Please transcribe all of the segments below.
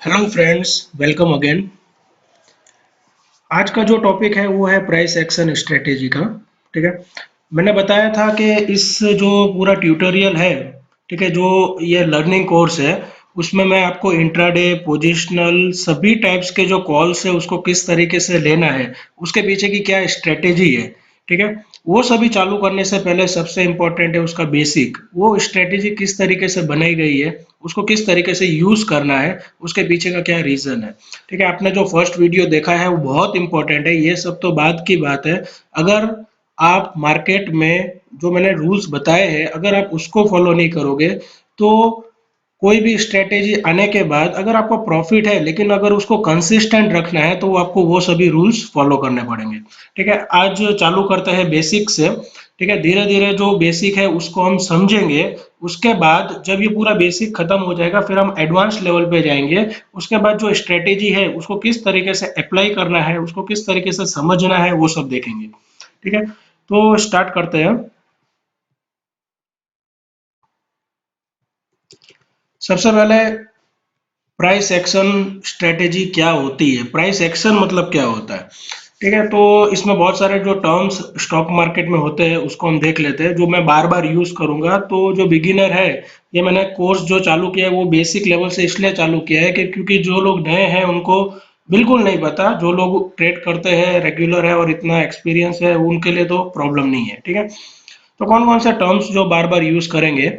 Hello friends, welcome again. आज का जो टॉपिक है वो है प्राइस एक्शन स्ट्रेटेजी का। ठीक है। मैंने बताया था कि इस जो पूरा ट्यूटोरियल है, ठीक है, जो ये लर्निंग कोर्स है, उसमें मैं आपको इंट्राडे पोजिशनल सभी टाइप्स के जो कॉल्स है उसको किस तरीके से लेना है, उसके पीछे की क्या स्ट्रेटेजी है, ठीक है, वो सभी चालू करने से पहले सबसे इम्पोर्टेंट है उसका बेसिक, वो स्ट्रेटेजी किस तरीके से बनाई गई है, उसको किस तरीके से यूज करना है, उसके पीछे का क्या रीजन है। ठीक है, आपने जो फर्स्ट वीडियो देखा है वो बहुत इंपॉर्टेंट है, ये सब तो बाद की बात है। अगर आप मार्केट में जो मैंने रूल्स बताए हैं अगर आप उसको फॉलो नहीं करोगे तो कोई भी स्ट्रेटेजी आने के बाद अगर आपको प्रॉफिट है लेकिन अगर उसको कंसिस्टेंट रखना है तो आपको वो सभी रूल्स फॉलो करने पड़ेंगे। ठीक है, आज चालू करते हैं बेसिक से। ठीक है, धीरे धीरे जो बेसिक है उसको हम समझेंगे। उसके बाद जब ये पूरा बेसिक खत्म हो जाएगा फिर हम एडवांस लेवल पे जाएंगे। उसके बाद जो स्ट्रेटेजी है उसको किस तरीके से अप्लाई करना है, उसको किस तरीके से समझना है, वो सब देखेंगे। ठीक है, तो स्टार्ट करते हैं। सबसे पहले प्राइस एक्शन स्ट्रेटेजी क्या होती है, प्राइस एक्शन मतलब क्या होता है। ठीक है, तो इसमें बहुत सारे जो टर्म्स स्टॉक मार्केट में होते हैं उसको हम देख लेते हैं, जो मैं बार बार यूज करूंगा। तो जो बिगिनर है, ये मैंने कोर्स जो चालू किया है वो बेसिक लेवल से इसलिए चालू किया है कि क्योंकि जो लोग नए हैं उनको बिल्कुल नहीं पता, जो लोग ट्रेड करते हैं रेगुलर है और इतना एक्सपीरियंस है उनके लिए तो प्रॉब्लम नहीं है। ठीक है, तो कौन कौन से टर्म्स जो बार बार यूज करेंगे।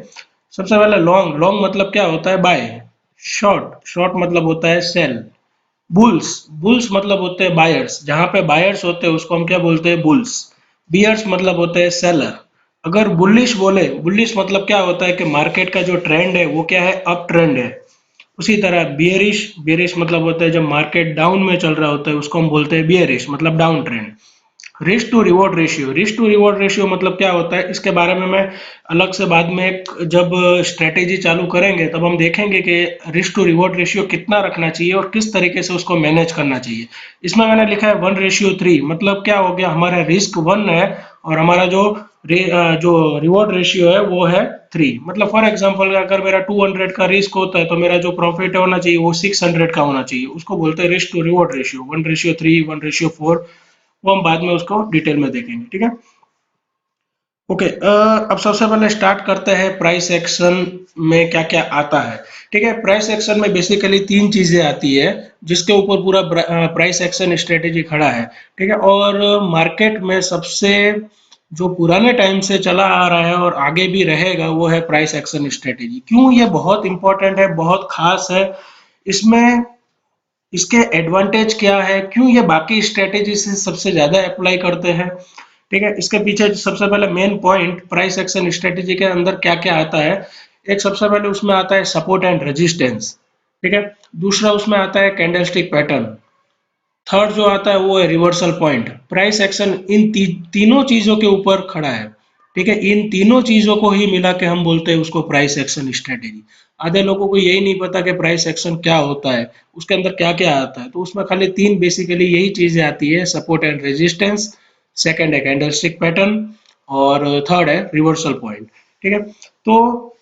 सबसे पहले लॉन्ग, लॉन्ग मतलब क्या होता है, बाय। शॉर्ट, शॉर्ट मतलब होता है सेल। बुल्स, बुल्स मतलब होते हैं बायर्स, जहां पे बायर्स होते हैं उसको हम क्या बोलते हैं, बुल्स। बियर्स मतलब होते हैं सेलर। अगर बुलिश बोले, बुलिश मतलब क्या होता है कि मार्केट का जो ट्रेंड है वो क्या है, अप ट्रेंड है। उसी तरह बियरिश, बियरिश मतलब होता है जब मार्केट डाउन में चल रहा होता है उसको हम बोलते हैं बियरिश, मतलब down trend. Risk to reward ratio, risk to reward ratio मतलब क्या होता है, इसके बारे में मैं अलग से बाद में जब स्ट्रेटेजी चालू करेंगे तब हम देखेंगे कि रिस्क टू रिवॉर्ड रेशियो कितना रखना चाहिए और किस तरीके से उसको मैनेज करना चाहिए। इसमें मैंने लिखा है 1:3, मतलब क्या हो गया, हमारा रिस्क 1 है और हमारा जो रिवॉर्ड रेशियो है वो है 3। मतलब फॉर एग्जांपल अगर मेरा 200 का रिस्क होता है तो मेरा जो प्रॉफिट होना चाहिए वो 600 का होना चाहिए, उसको बोलते हैं रिस्क टू रिवॉर्ड रेशियो। 1:3, 1:4, वो हम बाद में उसको डिटेल में देखेंगे। ठीक है, ओके। अब सबसे पहले स्टार्ट करते हैं प्राइस एक्शन में क्या क्या आता है। ठीक है, प्राइस एक्शन में बेसिकली तीन चीजें आती है जिसके ऊपर पूरा प्राइस एक्शन स्ट्रेटेजी खड़ा है। ठीक है, और मार्केट में सबसे जो पुराने टाइम से चला आ रहा है और आगे भी रहेगा वो है प्राइस एक्शन स्ट्रेटेजी। क्यों ये बहुत इंपॉर्टेंट है, बहुत खास है, इसमें इसके एडवांटेज क्या है, क्यों ये बाकी स्ट्रेटेजी से सबसे ज्यादा अप्लाई करते हैं। ठीक है, इसके पीछे सबसे पहले main point price action strategy के अंदर क्या क्या आता है। एक सबसे पहले उसमें आता है सपोर्ट एंड रेजिस्टेंस। ठीक है, दूसरा उसमें आता है कैंडलस्टिक पैटर्न। थर्ड जो आता है वो है reversal point. Price action in तीनों चीजों के ऊपर खड़ा है। ठीक है, इन तीनों चीजों को ही मिला के हम बोलते हैं उसको प्राइस एक्शन स्ट्रेटेजी। आधे लोगों को यही नहीं पता कि प्राइस एक्शन क्या होता है, उसके अंदर क्या क्या आता है। तो उसमें खाली तीन बेसिकली यही चीजें आती है, सपोर्ट एंड रेजिस्टेंस, सेकंड है कैंडलस्टिक पैटर्न और थर्ड है रिवर्सल पॉइंट। ठीक है, तो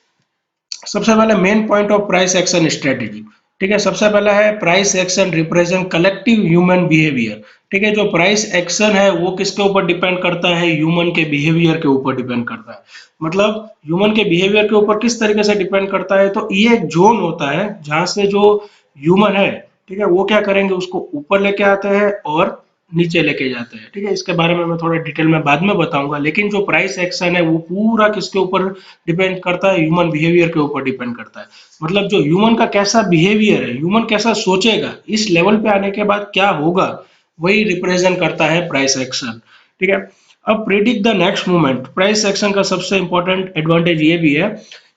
सबसे पहले main point of price action strategy. ठीक है, सबसे पहला है price action represent collective human behaviour. ठीक है, जो प्राइस एक्शन है वो किसके ऊपर डिपेंड करता है, ह्यूमन के बिहेवियर के ऊपर डिपेंड करता है। मतलब ह्यूमन के बिहेवियर के ऊपर किस तरीके से डिपेंड करता है, तो ये एक जोन होता है जहां से जो ह्यूमन है, ठीक है, वो क्या करेंगे, उसको ऊपर लेके आते हैं और नीचे लेके जाते हैं। ठीक है, इसके बारे में मैं थोड़ा डिटेल में बाद में बताऊंगा, लेकिन जो प्राइस एक्शन है वो पूरा किसके ऊपर डिपेंड करता है, ह्यूमन बिहेवियर के ऊपर डिपेंड करता है। मतलब जो ह्यूमन का कैसा बिहेवियर है, ह्यूमन कैसा सोचेगा, इस लेवल पे आने के बाद क्या होगा, वही रिप्रेजेंट करता है प्राइस एक्शन। ठीक है, अब predict the next movement, price action का सबसे इंपॉर्टेंट एडवांटेज ये भी है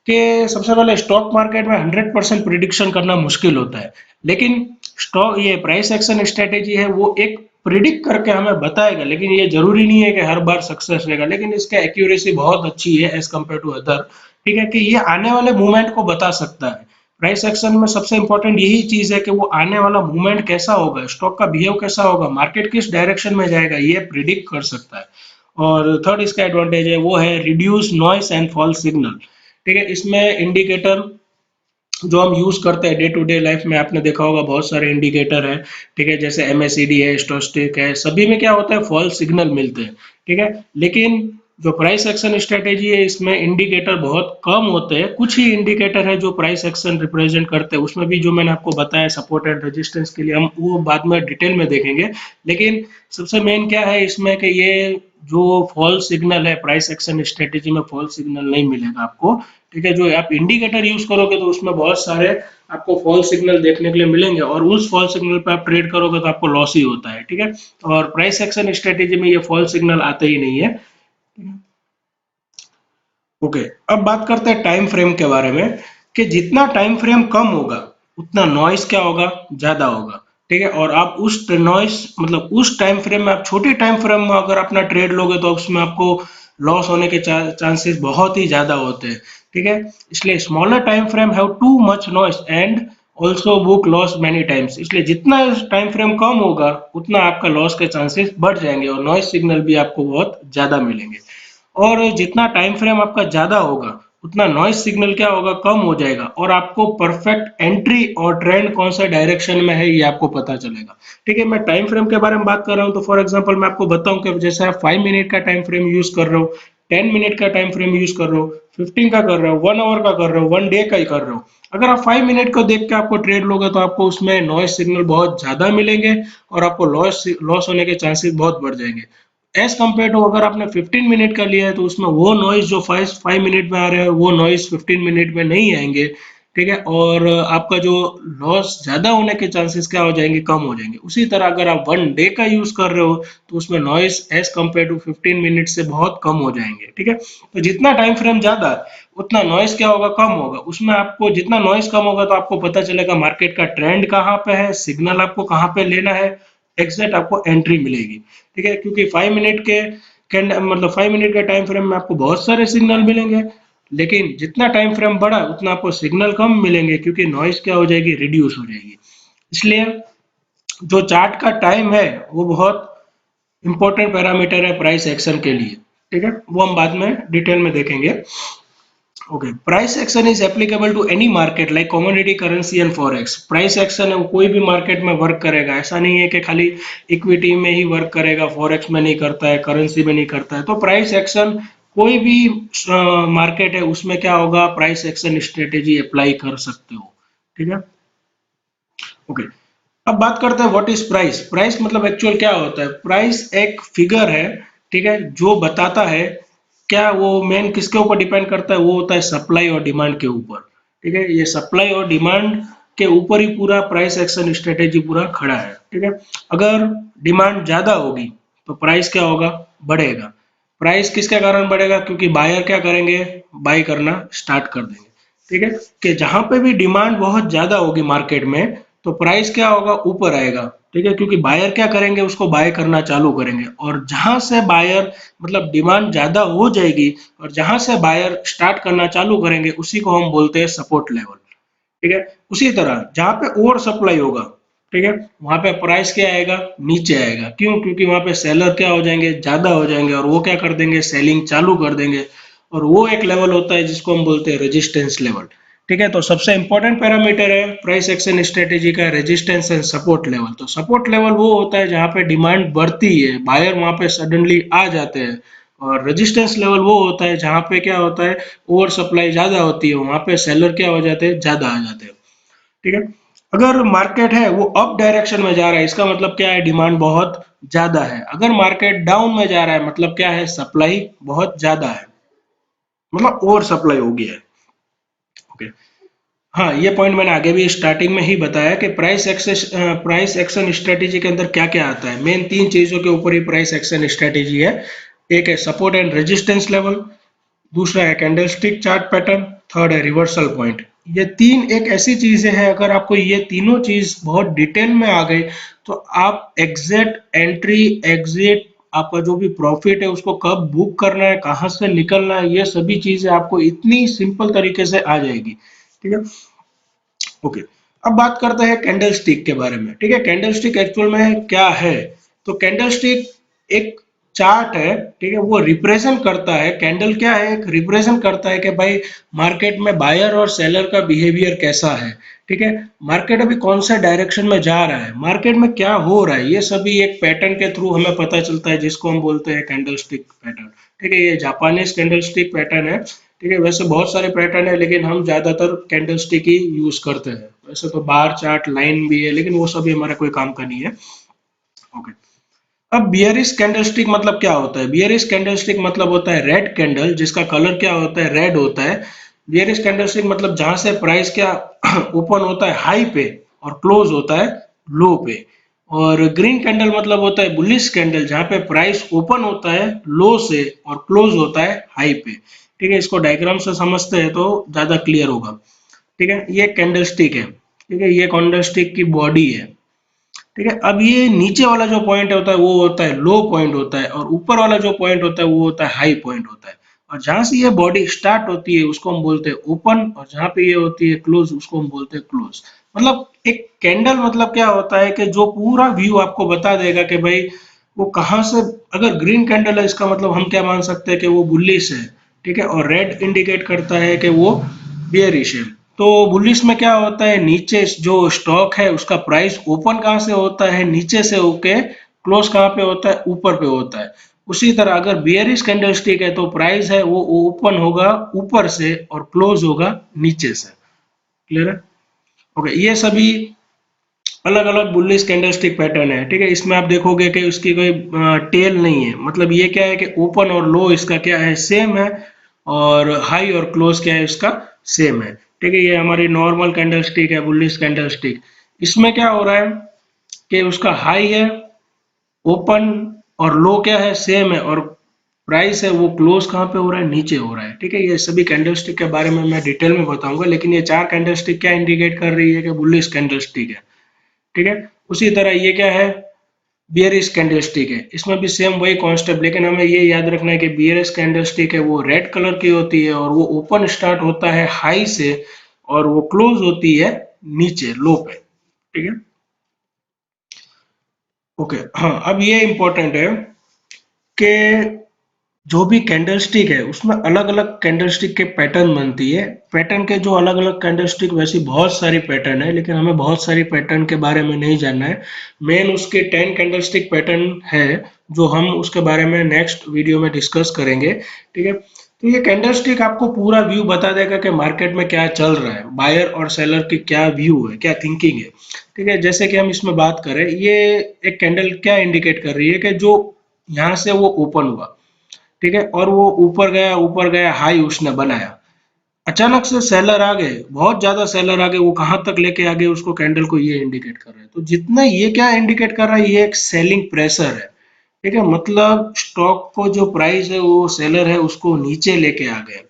कि सबसे पहले स्टॉक मार्केट में 100% प्रिडिक्शन करना मुश्किल होता है, लेकिन स्टॉक ये प्राइस एक्शन स्ट्रेटेजी है वो एक प्रिडिक्ट करके हमें बताएगा, लेकिन ये जरूरी नहीं है कि हर बार सक्सेस रहेगा, लेकिन इसका एक्यूरेसी बहुत अच्छी है एज कम्पेयर टू अदर। ठीक है, कि ये आने वाले मूवमेंट को बता सकता है। प्राइस एक्शन में सबसे इंपॉर्टेंट यही चीज है कि वो आने वाला मूवमेंट कैसा होगा, स्टॉक का बिहेव कैसा होगा, मार्केट किस डायरेक्शन में जाएगा, ये प्रिडिक्ट कर सकता है। और थर्ड इसका एडवांटेज है वो है reduce noise and false signal. ठीक है, इसमें इंडिकेटर जो हम यूज करते हैं डे टू डे लाइफ में, आपने देखा होगा बहुत सारे इंडिकेटर है, ठीक है, जैसे एमएसीडी है, स्टोस्टिक है, सभी में क्या होता है, फॉल्स सिग्नल मिलते हैं, ठीक है। लेकिन जो प्राइस एक्शन स्ट्रेटेजी है, इसमें इंडिकेटर बहुत कम होते हैं, कुछ ही इंडिकेटर है जो प्राइस एक्शन रिप्रेजेंट करते हैं, उसमें भी जो मैंने आपको बताया सपोर्ट एंड रेजिस्टेंस के लिए, हम वो बाद में डिटेल में देखेंगे। लेकिन सबसे मेन क्या है इसमें कि ये जो फॉल्स सिग्नल है, प्राइस एक्शन स्ट्रेटेजी में फॉल्स सिग्नल नहीं मिलेगा आपको, ठीक है। जो आप इंडिकेटर यूज करोगे तो उसमें बहुत सारे आपको फॉल्स सिग्नल देखने के लिए मिलेंगे, और उस फॉल्स सिग्नल पे आप ट्रेड करोगे तो आपको लॉस ही होता है, ठीक है। और प्राइस एक्शन स्ट्रेटेजी में ये फॉल्स सिग्नल आते ही नहीं है। ओके, अब बात करते हैं टाइम फ्रेम के बारे में, कि जितना टाइम फ्रेम कम होगा उतना नॉइस क्या होगा, ज्यादा होगा, ठीक है। और आप उस नॉइस मतलब उस टाइम फ्रेम में, आप छोटी टाइम फ्रेम में अगर अपना ट्रेड लोगे तो उसमें आपको लॉस होने के चांसेस बहुत ही ज्यादा होते हैं, ठीक है। इसलिए smaller time frame have too much noise and also book loss many times, इसलिए जितना टाइम फ्रेम कम होगा उतना आपका लॉस के चांसेस बढ़ जाएंगे, और नॉइस सिग्नल भी आपको बहुत ज्यादा मिलेंगे। और जितना टाइम फ्रेम आपका ज्यादा होगा उतना नॉइस सिग्नल क्या होगा, कम हो जाएगा, और आपको परफेक्ट एंट्री और ट्रेंड कौन सा डायरेक्शन में है ये आपको पता चलेगा, ठीक है। मैं टाइम फ्रेम के बारे में बात कर रहा हूँ तो फॉर एग्जांपल मैं आपको बताऊं कि जैसे आप 5 मिनट का टाइम फ्रेम यूज कर रहे हो, 10 मिनट का टाइम फ्रेम यूज कर रहे हो, 15 का कर रहे हो, 1 आवर का कर रहे हो, 1 डे का ही कर रहे हो, अगर आप 5 मिनट को देख के आपको ट्रेड लोगे तो आपको उसमें नॉइस सिग्नल बहुत ज्यादा मिलेंगे, और आपको लॉस लॉस होने के चांसेस बहुत बढ़ जाएंगे। एज कम्पेयर टू अगर आपने 15 मिनट का लिया है तो उसमें वो नॉइज जो 5 मिनट में आ रहे हैं वो नॉइज 15 मिनट में नहीं आएंगे, ठीक है। और आपका जो लॉस ज्यादा होने के चांसेस क्या हो जाएंगे, कम हो जाएंगे। उसी तरह अगर आप 1 डे का यूज कर रहे हो तो उसमें noise as compare to 15 minute से बहुत कम हो जाएंगे, ठीक है। तो जितना टाइम फ्रेम ज्यादा उतना नॉइज क्या होगा, कम होगा। उसमें आपको जितना नॉइज कम होगा तो आपको पता चलेगा मार्केट का ट्रेंड कहाँ पे है, सिग्नल आपको कहाँ पे लेना है, एग्जैक्ट आपको एंट्री मिलेगी, ठीक है। क्योंकि 5 मिनट के मतलब 5 मिनट के टाइम फ्रेम में आपको बहुत सारे सिग्नल मिलेंगे, लेकिन जितना टाइम फ्रेम बढ़ा उतना आपको सिग्नल कम मिलेंगे, क्योंकि नॉइस क्या हो जाएगी, रिड्यूस हो जाएगी। इसलिए जो चार्ट का टाइम है वो बहुत इंपॉर्टेंट पैरामीटर है प्राइस एक्शन के लिए, ठीक है। वो हम बाद में डिटेल में देखेंगे। Okay, price action is applicable to any market like commodity, currency and forex. Price action है वो कोई भी मार्केट में वर्क करेगा, ऐसा नहीं है कि खाली इक्विटी में ही वर्क करेगा, फॉरेक्स में नहीं करता है, करेंसी में नहीं करता है। तो प्राइस एक्शन कोई भी मार्केट है उसमें क्या होगा, प्राइस एक्शन स्ट्रेटेजी अप्लाई कर सकते हो, ठीक है। ओके, अब बात करते हैं व्हाट इज प्राइस। प्राइस मतलब एक्चुअल क्या होता है। प्राइस एक फिगर है, ठीक है, जो बताता है क्या, वो मेन किसके ऊपर डिपेंड करता है, वो होता है सप्लाई और डिमांड के ऊपर, ठीक है। ये सप्लाई और डिमांड के ऊपर ही पूरा प्राइस एक्शन स्ट्रेटेजी पूरा खड़ा है, ठीक है। अगर डिमांड ज्यादा होगी तो प्राइस क्या होगा, बढ़ेगा। प्राइस किसके कारण बढ़ेगा, क्योंकि बायर क्या करेंगे, बाय करना स्टार्ट कर देंगे, ठीक है। कि जहां पे भी डिमांड बहुत ज्यादा होगी मार्केट में तो प्राइस क्या होगा, ऊपर आएगा, ठीक है। क्योंकि बायर क्या करेंगे, उसको बाय करना चालू करेंगे, और जहां से बायर मतलब डिमांड ज्यादा हो जाएगी और जहां से बायर स्टार्ट करना चालू करेंगे उसी को हम बोलते हैं सपोर्ट लेवल, ठीक है। उसी तरह जहां पे ओवर सप्लाई होगा, ठीक है, वहां पे प्राइस क्या आएगा, नीचे आएगा। क्यों, क्योंकि वहां पे सेलर क्या हो जाएंगे, ज्यादा हो जाएंगे, और वो क्या कर देंगे, सेलिंग चालू कर देंगे। और वो एक लेवल होता है जिसको हम बोलते हैं रेजिस्टेंस लेवल, ठीक है। तो सबसे इंपॉर्टेंट पैरामीटर है प्राइस एक्शन स्ट्रेटेजी का रेजिस्टेंस एंड सपोर्ट लेवल। तो सपोर्ट लेवल वो होता है जहां पे डिमांड बढ़ती है, बायर वहां पे सडनली आ जाते हैं, और रेजिस्टेंस लेवल वो होता है जहां पे क्या होता है, ओवर सप्लाई ज्यादा होती है, वहां पे सेलर क्या हो जाते हैं, ज्यादा आ जाते हैं, ठीक है। अगर मार्केट है वो अप डायरेक्शन में जा रहा है, इसका मतलब क्या है, डिमांड बहुत ज्यादा है। अगर मार्केट डाउन में जा रहा है मतलब क्या है, सप्लाई बहुत ज्यादा है, मतलब ओवर सप्लाई हो गया है, ओके। हाँ, ये पॉइंट मैंने आगे भी स्टार्टिंग में ही बताया कि प्राइस एक्शन स्ट्रेटेजी के अंदर क्या क्या आता है। मेन 3 चीजों के ऊपर ही प्राइस एक्शन स्ट्रेटेजी है। एक है सपोर्ट एंड रेजिस्टेंस लेवल, दूसरा है कैंडलस्टिक चार्ट पैटर्न, थर्ड है रिवर्सल पॉइंट। ये तीन एक ऐसी चीजें हैं, अगर आपको ये तीनों चीज बहुत डिटेल में आ गई तो आप एग्जैक्ट एंट्री एग्जिट, आपका जो भी प्रॉफिट है उसको कब बुक करना है, कहाँ से निकलना है, ये सभी चीजें आपको इतनी सिंपल तरीके से आ जाएगी, ठीक है। ओके, अब बात करते हैं कैंडल स्टिक के बारे में, ठीक है। कैंडल स्टिक एक्चुअल में क्या है। तो कैंडल स्टिक एक चार्ट है, ठीक है, वो रिप्रेजेंट करता है, कैंडल क्या है, एक रिप्रेजेंट करता है कि भाई मार्केट में बायर और सेलर का बिहेवियर कैसा है, ठीक है, मार्केट अभी कौन सा डायरेक्शन में जा रहा है, मार्केट में क्या हो रहा है, ये सभी एक पैटर्न के थ्रू हमें पता चलता है, जिसको हम बोलते हैं कैंडल स्टिक पैटर्न। ठीक है, ये जापानीज कैंडल स्टिक पैटर्न है। ठीक है, वैसे बहुत सारे पैटर्न है, लेकिन हम ज्यादातर कैंडल स्टिक ही यूज करते हैं। वैसे तो बार चार्ट लाइन भी है, लेकिन वो सभी हमारा कोई काम का नहीं है। ओके, अब बियरिश कैंडलस्टिक मतलब क्या होता है? बियरिश कैंडलस्टिक मतलब होता है रेड कैंडल, जिसका कलर क्या होता है, रेड होता है। बियरिश कैंडलस्टिक मतलब जहां से प्राइस क्या ओपन होता है हाई पे और क्लोज होता है लो पे। और ग्रीन कैंडल मतलब होता है बुलिश कैंडल, जहां पे प्राइस ओपन होता है लो से और क्लोज होता है हाई पे। ठीक है, इसको डायग्राम से समझते हैं तो ज्यादा क्लियर होगा। ठीक है, ये कैंडलस्टिक है। ठीक है, ये कैंडलस्टिक की बॉडी है। ठीक है, अब ये नीचे वाला जो पॉइंट होता है वो होता है लो पॉइंट होता है, और ऊपर वाला जो पॉइंट होता है वो होता है हाई पॉइंट होता है। और जहां से ये बॉडी स्टार्ट होती है उसको हम बोलते हैं ओपन, और जहां पे ये होती है क्लोज उसको हम बोलते हैं क्लोज। मतलब एक कैंडल मतलब क्या होता है कि जो पूरा व्यू आपको बता देगा कि भाई वो कहाँ से, अगर ग्रीन कैंडल है इसका मतलब हम क्या मान सकते हैं कि वो बुलिश है। ठीक है, और रेड इंडिकेट करता है कि वो बियरिश है। तो बुलिश में क्या होता है, नीचे जो स्टॉक है उसका प्राइस ओपन कहाँ से होता है, नीचे से होके क्लोज कहाँ पे होता है, ऊपर पे होता है। उसी तरह अगर बियरिश कैंडलस्टिक है तो प्राइस है वो ओपन होगा ऊपर से और क्लोज होगा नीचे से। क्लियर है? ओके, ये सभी अलग अलग बुलिश कैंडलस्टिक पैटर्न है। ठीक है, इसमें आप देखोगे कि उसकी कोई टेल नहीं है, मतलब ये क्या है कि ओपन और लो इसका क्या है, सेम है, और हाई और क्लोज क्या है इसका, सेम है। ठीक है, ये हमारी नॉर्मल कैंडलस्टिक है, बुलिश कैंडलस्टिक। इसमें क्या हो रहा है कि उसका हाई है ओपन, और लो क्या है, सेम है, और प्राइस है वो क्लोज कहाँ पे हो रहा है, नीचे हो रहा है। ठीक है, ये सभी कैंडलस्टिक के बारे में मैं डिटेल में बताऊंगा, लेकिन ये चार कैंडलस्टिक क्या इंडिकेट कर रही है कि बुलिश कैंडलस्टिक है। ठीक है, उसी तरह ये क्या है, बियरिश कैंडलस्टिक है, इसमें भी सेम वही कॉन्सेप्ट, लेकिन हमें ये याद रखना है कि बियरिश कैंडलस्टिक है वो रेड कलर की होती है, और वो ओपन स्टार्ट होता है हाई से और वो क्लोज होती है नीचे लो पे। ठीक है, ओके, हाँ, अब ये इंपॉर्टेंट है कि जो भी कैंडलस्टिक है उसमें अलग अलग कैंडलस्टिक के पैटर्न बनती है। पैटर्न के जो अलग अलग कैंडलस्टिक, वैसी बहुत सारी पैटर्न है, लेकिन हमें बहुत सारी पैटर्न के बारे में नहीं जानना है। मेन उसके 10 कैंडलस्टिक पैटर्न है, जो हम उसके बारे में नेक्स्ट वीडियो में डिस्कस करेंगे। ठीक है, तो ये कैंडलस्टिक आपको पूरा व्यू बता देगा कि मार्केट में क्या चल रहा है, बायर और सेलर की क्या व्यू है, क्या थिंकिंग है। ठीक है, जैसे कि हम इसमें बात करें, ये एक कैंडल क्या इंडिकेट कर रही है कि जो यहाँ से वो ओपन हुआ, ठीक है, और वो ऊपर गया हाई उसने बनाया, अचानक से सेलर आ गए, बहुत ज्यादा सेलर आ गए, वो कहां तक लेके आ गए उसको, कैंडल को ये इंडिकेट कर रहा है। तो जितना ये क्या इंडिकेट कर रहा है, ये एक सेलिंग प्रेशर है। ठीक है, मतलब स्टॉक को जो प्राइस है वो सेलर है उसको नीचे लेके आ गए।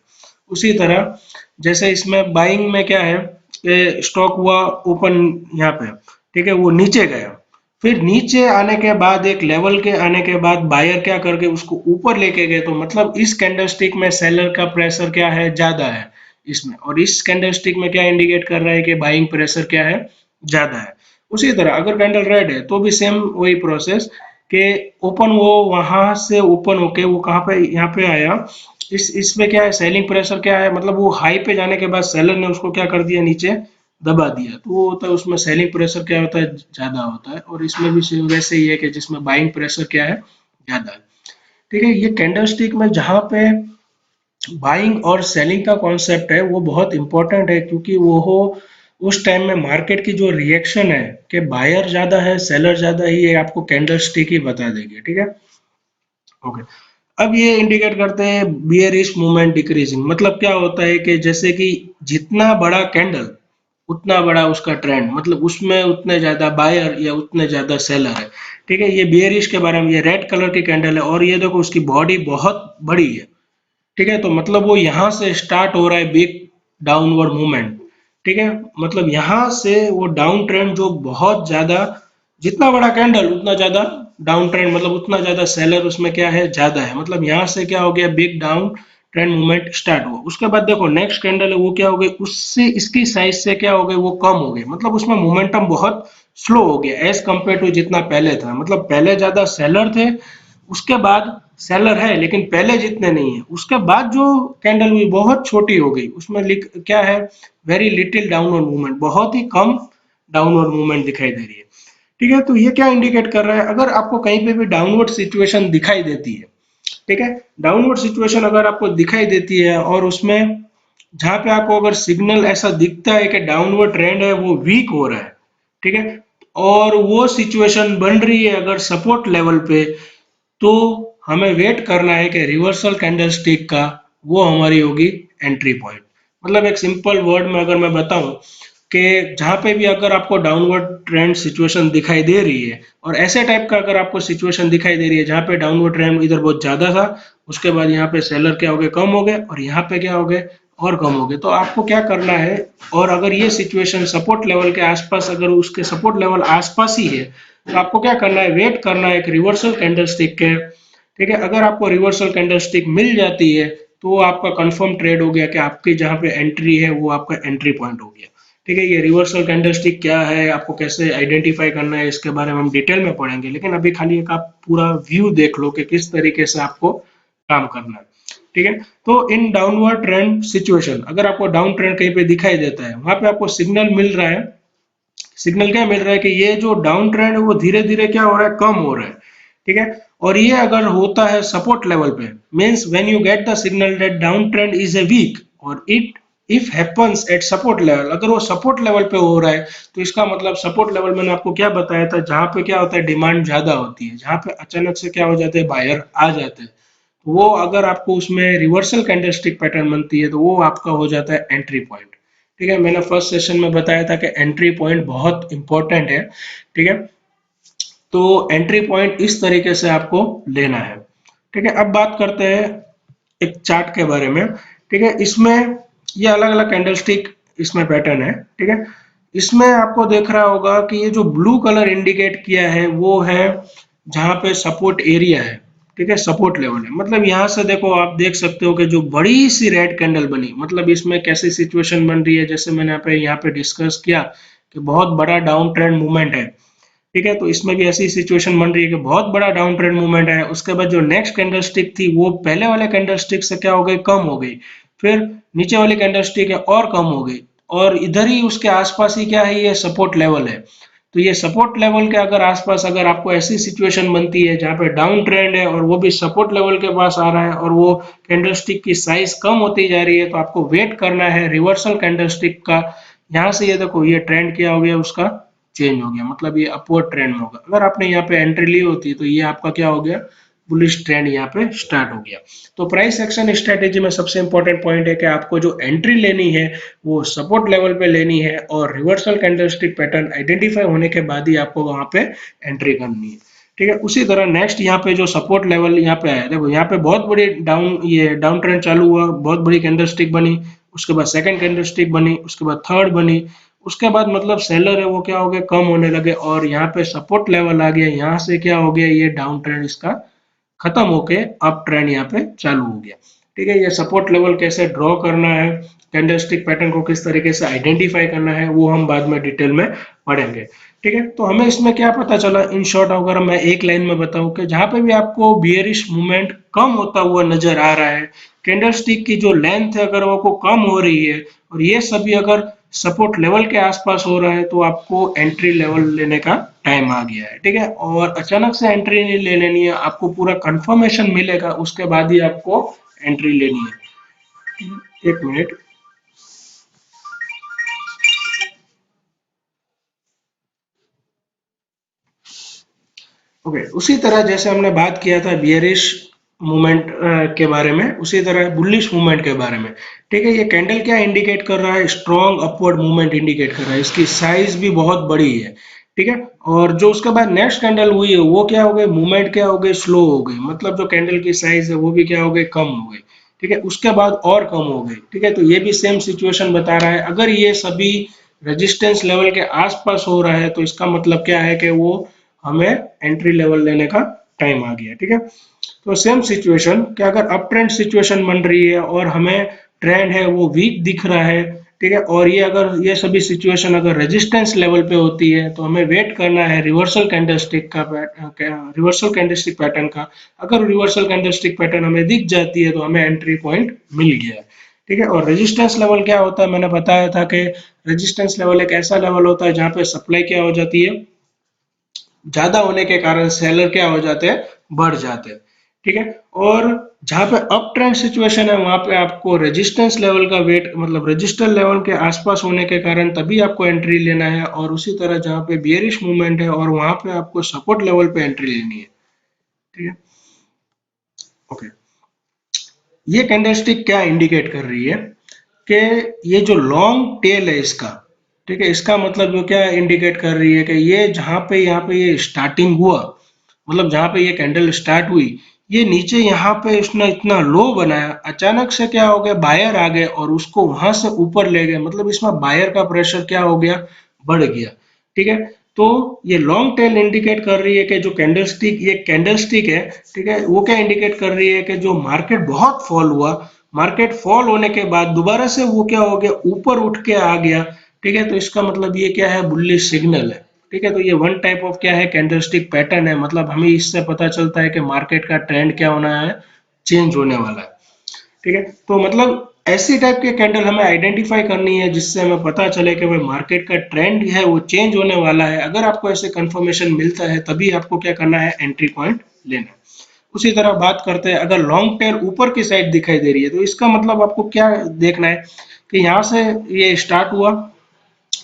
उसी तरह जैसे इसमें बाइंग में क्या है कि स्टॉक हुआ ओपन यहाँ पे, ठीक है, वो नीचे गया, फिर नीचे आने के बाद एक लेवल के आने के बाद बायर क्या करके उसको ऊपर लेके गए, तो मतलब इस कैंडलस्टिक में सेलर का प्रेशर क्या है, ज्यादा है इसमें, और इस कैंडलस्टिक में क्या इंडिकेट कर रहा है कि बाइंग प्रेशर क्या है, ज्यादा है। उसी तरह अगर कैंडल रेड है तो भी सेम वही प्रोसेस कि ओपन, वो वहां से ओपन होके वो कहाँ पे, यहाँ पे आया, इसमें क्या है, सेलिंग प्रेशर क्या है, मतलब वो हाई पे जाने के बाद सेलर ने उसको क्या कर दिया, नीचे दबा दिया, तो वो होता है उसमें सेलिंग प्रेशर क्या होता है, ज्यादा होता है। और इसमें भी सेम वैसे ही है कि जिसमें बाइंग प्रेशर क्या है, ज्यादा है। ठीक है, ये कैंडलस्टिक में जहां पे बाइंग और सेलिंग का कॉन्सेप्ट है वो बहुत इंपॉर्टेंट है, क्योंकि वो हो उस टाइम में मार्केट की जो रिएक्शन है कि बायर ज्यादा है सेलर ज्यादा है, ये आपको कैंडलस्टिक ही बता देगी। ठीक है, ओके, अब ये इंडिकेट करते हैं बियरिश मूवमेंट डिक्रीजिंग, मतलब क्या होता है कि जैसे कि जितना बड़ा कैंडल उतना बड़ा उसका ट्रेंड, मतलब उसमें उतने ज्यादा बायर या उतने ज्यादा सेलर है। ठीक है, ये बियरिश के बारे में, ये रेड कलर की कैंडल है और ये देखो उसकी बॉडी बहुत बड़ी है। ठीक है, तो मतलब वो यहाँ से स्टार्ट हो रहा है बिग डाउनवर्ड मूवमेंट। ठीक है, मतलब यहाँ से वो डाउन ट्रेंड जो बहुत ज्यादा, जितना बड़ा कैंडल उतना ज्यादा डाउन ट्रेंड, मतलब उतना ज्यादा सेलर उसमें क्या है, ज्यादा है, मतलब यहाँ से क्या हो गया, big down trend movement start हुआ। उसके बाद देखो नेक्स्ट कैंडल है वो क्या हो गई, उससे इसकी साइज से क्या हो गई, वो कम हो गई, मतलब उसमें मोमेंटम बहुत स्लो हो गया एज कंपेयर टू जितना पहले था, मतलब पहले ज्यादा सेलर थे उसके बाद सेलर है लेकिन पहले जितने नहीं है, उसके बाद जो कैंडल हुई बहुत छोटी हो गई, उसमें लिख क्या है, वेरी लिटिल डाउनवर्ड मूवमेंट, बहुत ही कम डाउनवर्ड मूवमेंट दिखाई दे रही है। ठीक है, तो ये क्या इंडिकेट कर रहा है, अगर आपको कहीं पे भी डाउनवर्ड सिचुएशन दिखाई देती है, ठीक है, डाउनवर्ड सिचुएशन अगर आपको दिखाई देती है और उसमें जहां पे आपको अगर सिग्नल ऐसा दिखता है कि डाउनवर्ड ट्रेंड है वो वीक हो रहा है, ठीक है, और वो सिचुएशन बन रही है अगर सपोर्ट लेवल पे, तो हमें वेट करना है कि रिवर्सल कैंडलस्टिक का वो हमारी होगी एंट्री पॉइंट। मतलब एक सिंपल वर्ड में अगर मैं बताऊं कि जहां पे भी अगर आपको डाउनवर्ड ट्रेंड सिचुएशन दिखाई दे रही है और ऐसे टाइप का अगर आपको सिचुएशन दिखाई दे रही है जहां पे डाउनवर्ड ट्रेंड इधर बहुत ज्यादा था, उसके बाद यहाँ पे सेलर क्या हो गए, कम हो गए, और यहाँ पे क्या हो गए, और कम हो गए, तो आपको क्या करना है, और अगर ये सिचुएशन सपोर्ट लेवल के आसपास, अगर उसके सपोर्ट लेवल आसपास ही है, तो आपको क्या करना है, वेट करना है एक रिवर्सल कैंडलस्टिक के। ठीक है, अगर आपको रिवर्सल कैंडलस्टिक मिल जाती है तो वो आपका कंफर्म ट्रेड हो गया कि आपकी जहां पे एंट्री है वो आपका एंट्री पॉइंट हो गया। ठीक है, ये रिवर्सल कैंडलस्टिक क्या है, आपको कैसे आइडेंटिफाई करना है, इसके बारे में हम डिटेल में पढ़ेंगे, लेकिन अभी खाली एक आप पूरा व्यू देख लो कि किस तरीके से आपको काम करना है। ठीक है, तो इन डाउनवर्ड ट्रेंड सिचुएशन अगर आपको डाउन ट्रेंड कहीं पे दिखाई देता है, वहां पे आपको सिग्नल मिल रहा है, सिग्नल क्या मिल रहा है कि ये जो डाउन ट्रेंड है वो धीरे धीरे क्या हो रहा है, कम हो रहा है। ठीक है, और ये अगर होता है सपोर्ट लेवल पे, means when you get the signal that down trend is a weak or it if happens at support level, अगर वो सपोर्ट लेवल पे हो रहा है तो इसका मतलब सपोर्ट लेवल मैंने आपको क्या बताया था, जहां पे क्या होता है, डिमांड ज्यादा होती है, जहां पे अचानक से क्या हो जाते हैं, बायर आ जाते हैं, वो अगर आपको उसमें रिवर्सल कैंडलस्टिक पैटर्न बनती है तो वो आपका हो जाता है एंट्री पॉइंट। ठीक है, मैंने फर्स्ट सेशन में बताया था कि एंट्री पॉइंट बहुत इंपॉर्टेंट है। ठीक है, तो एंट्री पॉइंट इस तरीके से आपको लेना है। ठीक है, अब बात करते हैं एक चार्ट के बारे में। ठीक है, इसमें ये अलग अलग कैंडलस्टिक इसमें पैटर्न है। ठीक है, इसमें आपको देख रहा होगा कि ये जो ब्लू कलर इंडिकेट किया है वो है जहां पे सपोर्ट एरिया है। ठीक है, सपोर्ट लेवल है, मतलब यहाँ से देखो आप देख सकते हो कि जो बड़ी सी रेड कैंडल बनी, मतलब इसमें कैसी सिचुएशन बन रही है, जैसे मैंने यहाँ पे डिस्कस किया कि बहुत बड़ा डाउन ट्रेंड मूवमेंट है। ठीक है, तो इसमें भी ऐसी सिचुएशन बन रही है कि बहुत बड़ा डाउन ट्रेंड मूवमेंट है, उसके बाद जो नेक्स्ट कैंडलस्टिक थी वो पहले वाले कैंडलस्टिक से क्या हो गई, कम हो गई, फिर नीचे वाली कैंडलस्टिक है और कम हो गई, और इधर ही उसके आसपास ही क्या है, ये सपोर्ट लेवल है। तो ये सपोर्ट लेवल के अगर आसपास अगर आपको ऐसी सिचुएशन बनती है जहां पे डाउन ट्रेंड है और वो भी सपोर्ट लेवल के पास आ रहा है और वो कैंडलस्टिक की साइज कम होती जा रही है, तो आपको वेट करना है रिवर्सल कैंडलस्टिक का। यहाँ से ये देखो ये ट्रेंड क्या हो गया, उसका चेंज हो गया, मतलब ये अपवर्ड ट्रेंड में होगा। अगर आपने यहाँ पे एंट्री ली होती तो ये आपका क्या हो गया, बुलिश ट्रेंड यहाँ पे स्टार्ट हो गया। तो प्राइस एक्शन स्ट्रेटेजी में सबसे इंपॉर्टेंट पॉइंट है कि आपको जो एंट्री लेनी है वो सपोर्ट लेवल पे लेनी है और रिवर्सल कैंडलस्टिक पैटर्न आइडेंटिफाई होने के बाद ही आपको वहां पे एंट्री करनी है। ठीक है, उसी तरह नेक्स्ट यहाँ पे जो सपोर्ट लेवल यहाँ पे है, देखो यहाँ पे बहुत बड़ी डाउन ट्रेंड चालू हुआ, बहुत बड़ी कैंडलस्टिक बनी, उसके बाद सेकंड कैंडलस्टिक बनी, उसके बाद थर्ड बनी, उसके बाद मतलब सेलर है वो क्या हो गया, कम होने लगे, और यहाँ पे सपोर्ट लेवल आ गया, यहाँ से क्या हो गया, ये डाउन ट्रेंड इसका खत्म होके अप ट्रेंड यहाँ पे चालू हो गया। ठीक है, ये सपोर्ट लेवल कैसे ड्रॉ करना है, कैंडलस्टिक पैटर्न को किस तरीके से आइडेंटिफाई करना है, वो हम बाद में डिटेल में पढ़ेंगे। ठीक है, तो हमें इसमें क्या पता चला, इन शॉर्ट अगर मैं एक लाइन में बताऊं कि जहां पे भी आपको बियरिश मूवमेंट कम होता हुआ नजर आ रहा है, कैंडलस्टिक की जो लेंथ है अगर वो कम हो रही है और ये सभी अगर सपोर्ट लेवल के आसपास हो रहा है, तो आपको एंट्री लेवल लेने का टाइम आ गया है। ठीक है, और अचानक से एंट्री नहीं ले लेनी है, आपको पूरा कंफर्मेशन मिलेगा उसके बाद ही आपको एंट्री लेनी है। एक मिनट। ओके, उसी तरह जैसे हमने बात किया था बियरिश मूवमेंट के बारे में, उसी तरह बुलिश मूवमेंट के बारे में। ठीक है, ये कैंडल क्या इंडिकेट कर रहा है, स्ट्रॉन्ग अपवर्ड मूवमेंट इंडिकेट कर रहा है, इसकी साइज भी बहुत बड़ी है। ठीक है, और जो उसके बाद नेक्स्ट कैंडल हुई है वो क्या हो गई, मूवमेंट क्या हो गई, स्लो हो गई, मतलब जो कैंडल की साइज है वो भी क्या हो गई, कम हो गई। ठीक है, उसके बाद और कम हो गई। ठीक है, तो ये भी सेम सिचुएशन बता रहा है, अगर ये सभी रेजिस्टेंस लेवल के आसपास हो रहा है तो इसका मतलब क्या है कि वो हमें एंट्री लेवल लेने का टाइम आ गया। ठीक है, तो सेम सिचुएशन कि अगर अप ट्रेंड सिचुएशन बन रही है और हमें ट्रेंड है वो वीक दिख रहा है, ठीक है। और ये अगर ये सभी सिचुएशन अगर रेजिस्टेंस लेवल पे होती है तो हमें वेट करना है रिवर्सल कैंडलस्टिक का, रिवर्सल कैंडलस्टिक पैटर्न का। अगर रिवर्सल कैंडलस्टिक पैटर्न हमें दिख जाती है तो हमें एंट्री पॉइंट मिल गया है, ठीक है। और रेजिस्टेंस लेवल क्या होता है, मैंने बताया था कि रेजिस्टेंस लेवल एक ऐसा लेवल होता है जहां पे सप्लाई क्या हो जाती है, ज्यादा होने के कारण सेलर क्या हो जाते हैं, बढ़ जाते हैं, ठीक है। और जहां पे अप ट्रेंड सिचुएशन है वहां पे आपको रेजिस्टेंस लेवल का वेट, मतलब रजिस्टर लेवल के आसपास होने के कारण तभी आपको एंट्री लेना है। और उसी तरह जहां पे बियरिश मूवमेंट है और वहां पे आपको सपोर्ट लेवल पे एंट्री लेनी है, ठीक है। ओके, ये कैंडलस्टिक क्या इंडिकेट कर रही है कि ये जो लॉन्ग टेल है इसका, ठीक है, इसका मतलब जो क्या इंडिकेट कर रही है कि ये जहां पे यहाँ पे ये स्टार्टिंग हुआ, मतलब जहां पे ये कैंडल स्टार्ट हुई, ये नीचे यहाँ पे इसने इतना लो बनाया, अचानक से क्या हो गया, बायर आ गए और उसको वहां से ऊपर ले गए, मतलब इसमें बायर का प्रेशर क्या हो गया, बढ़ गया, ठीक है। तो ये लॉन्ग टेल इंडिकेट कर रही है कि जो कैंडलस्टिक, ये कैंडलस्टिक है, ठीक है, वो क्या इंडिकेट कर रही है कि जो मार्केट बहुत फॉल हुआ, मार्केट फॉल होने के बाद दोबारा से वो क्या हो गया, ऊपर उठ के आ गया, ठीक है। तो इसका मतलब ये क्या है, बुलिश सिग्नल है, ठीक है। तो ये वन टाइप ऑफ क्या है, कैंडलस्टिक पैटर्न है, मतलब हमें इससे पता चलता है कि मार्केट का ट्रेंड क्या होना है, चेंज होने वाला है, ठीक है। तो मतलब ऐसी टाइप के कैंडल हमें आइडेंटिफाई करनी है जिससे हमें पता चले कि भाई मार्केट का ट्रेंड है वो चेंज होने वाला है। अगर आपको ऐसे कंफर्मेशन मिलता है तभी आपको क्या करना है, एंट्री पॉइंट लेना है। उसी तरह बात करते हैं, अगर लॉन्ग टेल ऊपर की साइड दिखाई दे रही है तो इसका मतलब आपको क्या देखना है कि यहाँ से ये स्टार्ट हुआ,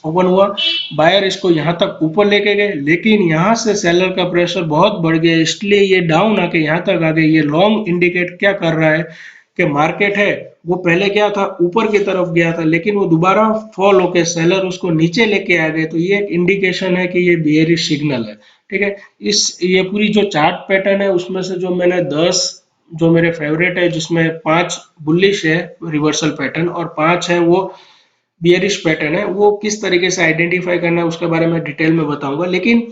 ओपन हुआ, बायर इसको यहाँ तक ऊपर लेके गए, लेकिन यहाँ से सेलर का प्रेशर बहुत बढ़ गया, इसलिए ये डाउन आके यहाँ तक आ गए। ये लॉन्ग इंडिकेट क्या कर रहा है कि मार्केट है वो पहले क्या था, ऊपर की तरफ गया था, लेकिन वो दोबारा फॉल होके सेलर उसको नीचे लेके आ गए, तो ये एक इंडिकेशन है कि ये बेयरिश सिग्नल है, ठीक है। इस ये पूरी जो चार्ट पैटर्न है उसमें से जो मैंने 10 जो मेरे फेवरेट है, जिसमें 5 बुलिश है रिवर्सल पैटर्न और 5 है वो बियरिश पैटर्न है, वो किस तरीके से आइडेंटिफाई करना है उसके बारे में डिटेल में बताऊंगा। लेकिन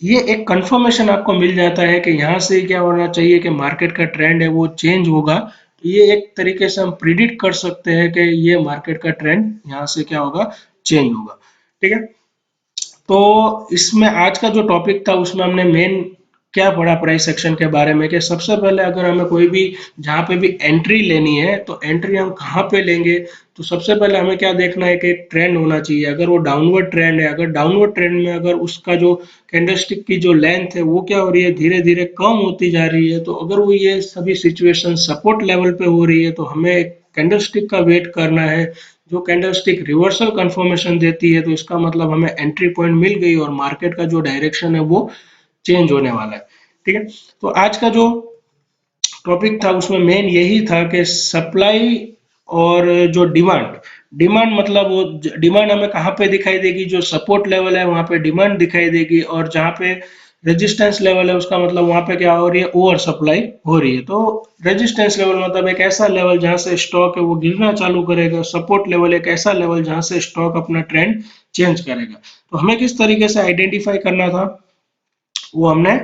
ये एक कंफर्मेशन आपको मिल जाता है कि यहाँ से क्या होना चाहिए कि मार्केट का ट्रेंड है वो चेंज होगा। तो ये एक तरीके से हम प्रिडिक्ट कर सकते हैं कि ये मार्केट का ट्रेंड यहाँ से क्या होगा, चेंज होगा, ठीक है। तो इसमें आज का जो टॉपिक था उसमें हमने मेन क्या पढ़ा प्राइस एक्शन के बारे में, कि सबसे पहले अगर हमें कोई भी जहाँ पे भी एंट्री लेनी है तो एंट्री हम कहाँ पे लेंगे, तो सबसे पहले हमें क्या देखना है कि ट्रेंड होना चाहिए। अगर वो डाउनवर्ड ट्रेंड है, अगर डाउनवर्ड ट्रेंड में अगर उसका जो कैंडलस्टिक की जो लेंथ है वो क्या हो रही है, धीरे धीरे कम होती जा रही है, तो अगर वो ये सभी सिचुएशन सपोर्ट लेवल पे हो रही है तो हमें कैंडलस्टिक का वेट करना है। जो कैंडलस्टिक रिवर्सल कंफर्मेशन देती है तो इसका मतलब हमें एंट्री पॉइंट मिल गई और मार्केट का जो डायरेक्शन है वो चेंज होने वाला है, ठीक है। तो आज का जो टॉपिक था उसमें मेन यही था कि सप्लाई और जो डिमांड, डिमांड मतलब वो डिमांड हमें कहाँ पे दिखाई देगी, जो सपोर्ट लेवल है वहां पे डिमांड दिखाई देगी, और जहाँ पे रेजिस्टेंस लेवल है उसका मतलब वहां पे क्या हो रही है, ओवर सप्लाई हो रही है। तो रेजिस्टेंस लेवल मतलब एक ऐसा लेवल जहां से स्टॉक है वो गिरना चालू करेगा, सपोर्ट लेवल एक ऐसा लेवल जहां से स्टॉक अपना ट्रेंड चेंज करेगा। तो हमें किस तरीके से आइडेंटिफाई करना था, वो हमने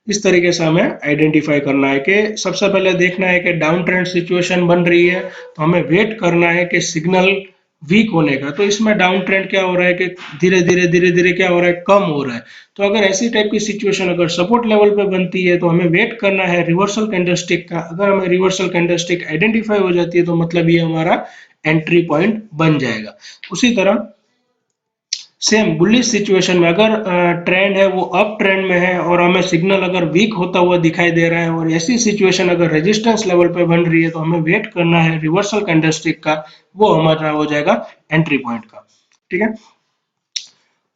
इस तरीके से हमें आइडेंटिफाई करना है कि सबसे पहले देखना है कि डाउन ट्रेंड सिचुएशन बन रही है तो हमें वेट करना है कि सिग्नल वीक होने का। तो इसमें डाउन ट्रेंड क्या हो रहा है कि धीरे धीरे क्या हो रहा है, कम हो रहा है। तो अगर ऐसी टाइप की सिचुएशन अगर सपोर्ट लेवल पे बनती है तो हमें वेट करना है रिवर्सल कैंडलस्टिक का। अगर हमें रिवर्सल कैंडलस्टिक आइडेंटिफाई हो जाती है तो मतलब ये हमारा एंट्री पॉइंट बन जाएगा। उसी तरह सेम बुलिश सिचुएशन में अगर ट्रेंड है वो अप ट्रेंड में है और हमें सिग्नल अगर वीक होता हुआ दिखाई दे रहा है और ऐसी सिचुएशन अगर रेजिस्टेंस लेवल पे बन रही है तो हमें वेट करना है रिवर्सल कैंडलस्टिक का, वो हमारा हो जाएगा एंट्री पॉइंट का, ठीक है।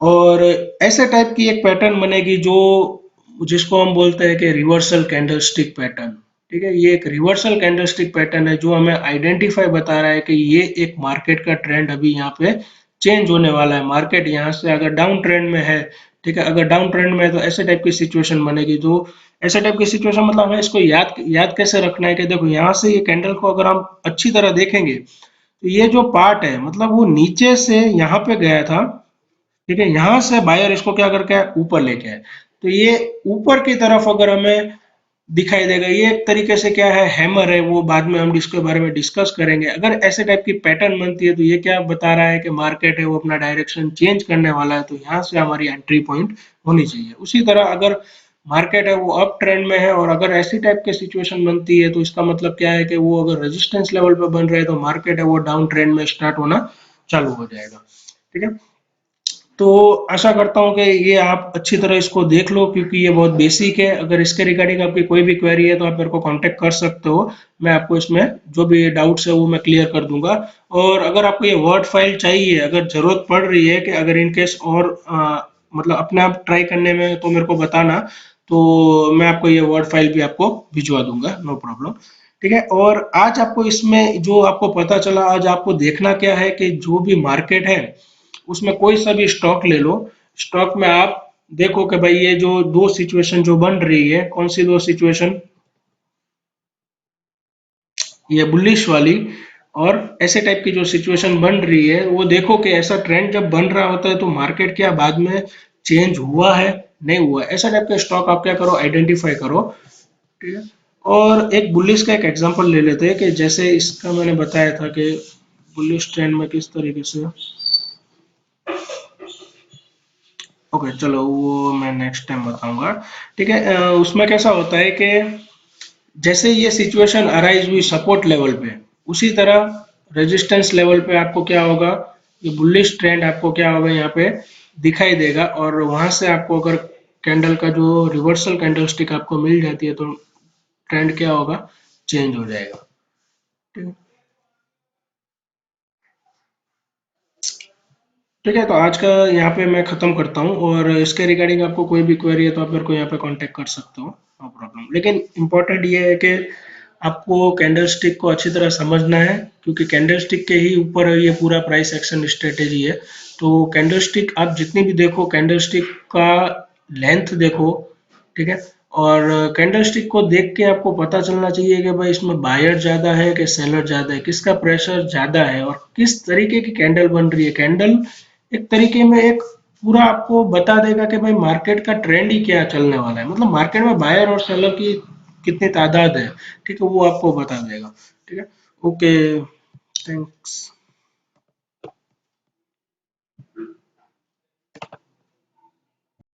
और ऐसे टाइप की एक पैटर्न बनेगी जो जिसको हम बोलते हैं कि रिवर्सल कैंडलस्टिक पैटर्न, ठीक है। ये एक रिवर्सल कैंडलस्टिक पैटर्न है जो हमें आइडेंटिफाई बता रहा है कि ये एक मार्केट का ट्रेंड अभी यहाँ पे चेंज होने वाला है। मार्केट यहाँ से अगर डाउन ट्रेंड में है, ठीक है, अगर डाउन ट्रेंड में है तो ऐसे टाइप की सिचुएशन बनेगी। जो ऐसे टाइप की सिचुएशन मतलब हमें इसको याद याद कैसे रखना है कि देखो यहाँ से ये कैंडल को अगर हम अच्छी तरह देखेंगे तो ये जो पार्ट है मतलब वो नीचे से यहाँ पे गया था, ठीक है, यहाँ से बायर इसको क्या करके ऊपर लेके आए। तो ये ऊपर की तरफ अगर हमें दिखाई देगा। ये एक तरीके से क्या है, हैमर है, वो बाद में हम इसके बारे में डिस्कस करेंगे। अगर ऐसे टाइप की पैटर्न बनती है तो ये क्या बता रहा है कि मार्केट है वो अपना डायरेक्शन चेंज करने वाला है, तो यहाँ से हमारी एंट्री पॉइंट होनी चाहिए। उसी तरह अगर मार्केट है वो अप ट्रेंड में है और अगर ऐसी टाइप की सिचुएशन बनती है तो इसका मतलब क्या है कि वो अगर रेजिस्टेंस लेवल पे बन रहे हैं तो मार्केट है वो डाउन ट्रेंड में स्टार्ट होना चालू हो जाएगा। ठीक है, तो आशा करता हूँ कि ये आप अच्छी तरह इसको देख लो, क्योंकि ये बहुत बेसिक है। अगर इसके रिगार्डिंग आपकी कोई भी क्वेरी है तो आप मेरे को कांटेक्ट कर सकते हो, मैं आपको इसमें जो भी डाउट्स है वो मैं क्लियर कर दूंगा। और अगर आपको ये वर्ड फाइल चाहिए, अगर ज़रूरत पड़ रही है कि अगर इन केस और मतलब अपने आप ट्राई करने में, तो मेरे को बताना, तो मैं आपको ये वर्ड फाइल भी आपको भिजवा दूंगा, नो प्रॉब्लम। ठीक है, और आज आपको इसमें जो आपको पता चला, आज आपको देखना क्या है कि जो भी मार्केट है उसमें कोई सा भी स्टॉक ले लो, स्टॉक में आप देखो कि भाई ये जो दो सिचुएशन जो बन रही है, कौन सी दो सिचुएशन, ये बुलिश वाली और ऐसे टाइप की जो सिचुएशन बन रही है, वो देखो कि ऐसा ट्रेंड जब बन रहा होता है तो मार्केट क्या बाद में चेंज हुआ है, नहीं हुआ है, ऐसा टाइप का स्टॉक आप क्या करो, आइडेंटिफाई करो। ठीक है, और एक बुलिश का एक एग्जांपल ले लेते हैं कि जैसे इसका मैंने बताया था कि बुलिश ट्रेंड में किस तरीके से, ओके चलो वो मैं नेक्स्ट टाइम बताऊंगा। ठीक है, उसमें कैसा होता है कि जैसे ये सिचुएशन अराइज हुई सपोर्ट लेवल पे, उसी तरह रेजिस्टेंस लेवल पे आपको क्या होगा, ये बुलिश ट्रेंड आपको क्या होगा यहाँ पे दिखाई देगा, और वहां से आपको अगर कैंडल का जो रिवर्सल कैंडल स्टिक आपको मिल जाती है तो ट्रेंड क्या होगा, चेंज हो जाएगा। ठीक है, ठीक है, तो आज का यहाँ पे मैं ख़त्म करता हूँ, और इसके रिगार्डिंग आपको कोई भी क्वेरी है तो आप मेरे को यहाँ पे कांटेक्ट कर सकते हो, नो प्रॉब्लम। लेकिन इम्पोर्टेंट ये है कि आपको कैंडल स्टिक को अच्छी तरह समझना है, क्योंकि कैंडल स्टिक के ही ऊपर ये पूरा प्राइस एक्शन स्ट्रेटेजी है। तो कैंडल स्टिक आप जितनी भी देखो, कैंडल स्टिक का लेंथ देखो, ठीक है, और कैंडल स्टिक को देख के आपको पता चलना चाहिए कि भाई इसमें बायर ज़्यादा है कि सेलर ज़्यादा है, किसका प्रेशर ज़्यादा है और किस तरीके की कैंडल बन रही है। कैंडल एक तरीके में एक पूरा आपको बता देगा कि भाई मार्केट का ट्रेंड ही क्या चलने वाला है, मतलब मार्केट में बायर और सेलर की कितनी तादाद है, ठीक है, वो आपको बता देगा। ठीक है, ओके, थैंक्स।